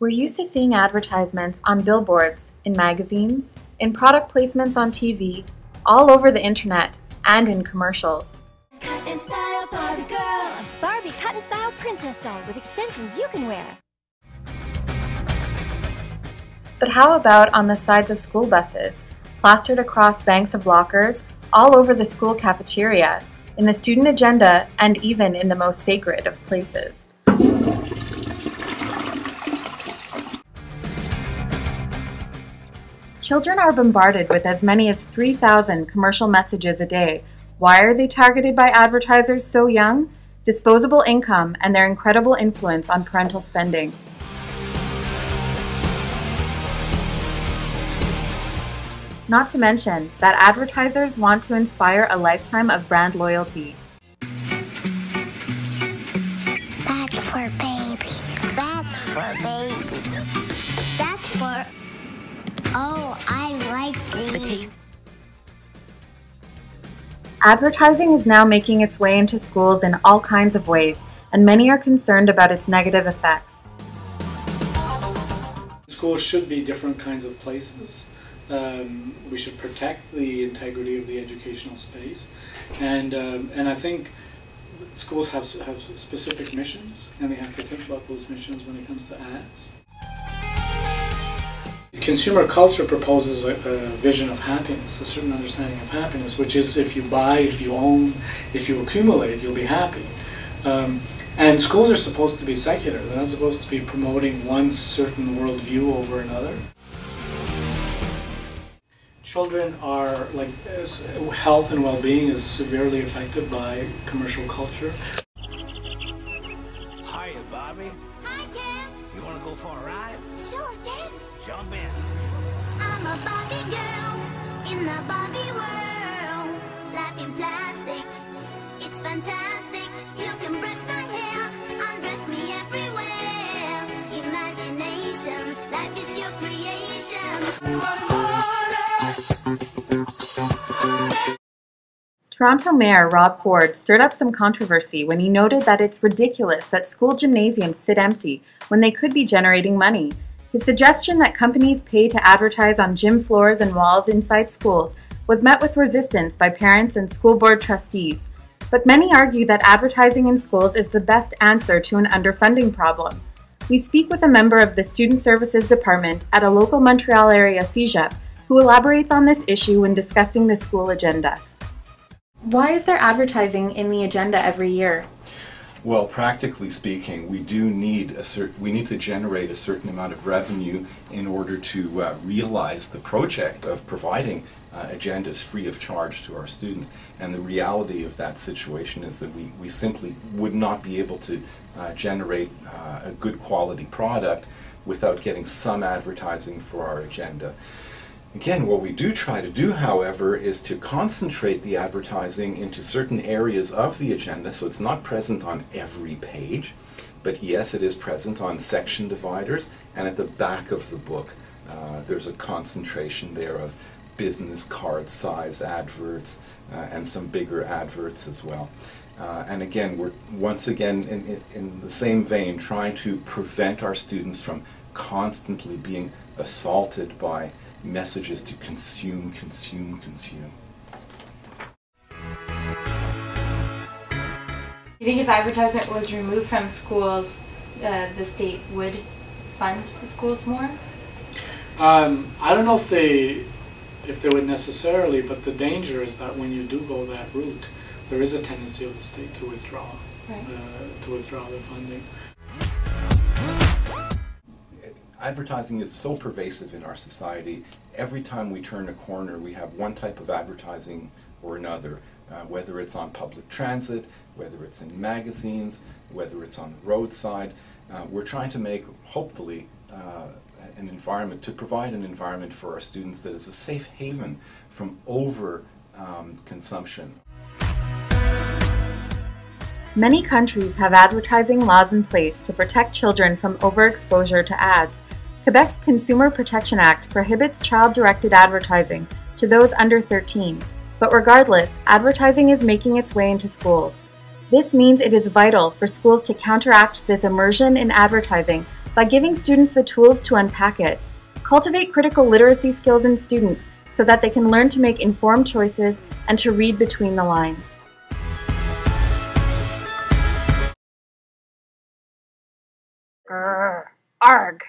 We're used to seeing advertisements on billboards, in magazines, in product placements on TV, all over the internet, and in commercials. Cut and style Barbie girl. Barbie cut and style princess doll with extensions you can wear. But how about on the sides of school buses, plastered across banks of lockers, all over the school cafeteria, in the student agenda, and even in the most sacred of places? Children are bombarded with as many as 3,000 commercial messages a day. Why are they targeted by advertisers so young? Disposable income and their incredible influence on parental spending. Not to mention that advertisers want to inspire a lifetime of brand loyalty. That's for babies. That's for babies. That's for... Oh, I like these. The taste. Advertising is now making its way into schools in all kinds of ways, and many are concerned about its negative effects. Schools should be different kinds of places. We should protect the integrity of the educational space, and I think schools have specific missions, and they have to think about those missions when it comes to ads. Consumer culture proposes a vision of happiness, a certain understanding of happiness, which is if you buy, if you own, if you accumulate, you'll be happy. And schools are supposed to be secular. They're not supposed to be promoting one certain worldview over another. Children are, like, health and well-being is severely affected by commercial culture. Hiya, Bobby. Hi, Ken. You want to go for a ride? Sure, Ken. Jump in. I'm a Barbie girl in the Barbie world. Life in plastic, it's fantastic. You can brush my hair, undress me everywhere. Imagination, life is your creation. Toronto Mayor Rob Ford stirred up some controversy when he noted that it's ridiculous that school gymnasiums sit empty when they could be generating money. His suggestion that companies pay to advertise on gym floors and walls inside schools was met with resistance by parents and school board trustees. But many argue that advertising in schools is the best answer to an underfunding problem. We speak with a member of the Student Services Department at a local Montreal area CEGEP who elaborates on this issue when discussing the school agenda. Why is there advertising in the agenda every year? Well, practically speaking, we need to generate a certain amount of revenue in order to realize the project of providing agendas free of charge to our students. And the reality of that situation is that we simply would not be able to generate a good quality product without getting some advertising for our agenda. Again, what we do try to do, however, is to concentrate the advertising into certain areas of the agenda, so it's not present on every page, but yes, it is present on section dividers, and at the back of the book there's a concentration there of business card size adverts and some bigger adverts as well. And again, we're once again in the same vein trying to prevent our students from constantly being assaulted by messages to consume, consume, consume. Do you think if advertisement was removed from schools, the state would fund the schools more? I don't know if they would necessarily, but the danger is that when you do go that route, there is a tendency of the state to withdraw, to withdraw their funding. Advertising is so pervasive in our society. Every time we turn a corner, we have one type of advertising or another, whether it's on public transit, whether it's in magazines, whether it's on the roadside. We're trying to make, hopefully, an environment, to provide an environment for our students that is a safe haven from over-consumption. Many countries have advertising laws in place to protect children from overexposure to ads. Quebec's Consumer Protection Act prohibits child-directed advertising to those under 13. But regardless, advertising is making its way into schools. This means it is vital for schools to counteract this immersion in advertising by giving students the tools to unpack it. Cultivate critical literacy skills in students so that they can learn to make informed choices and to read between the lines. Grrr, arg.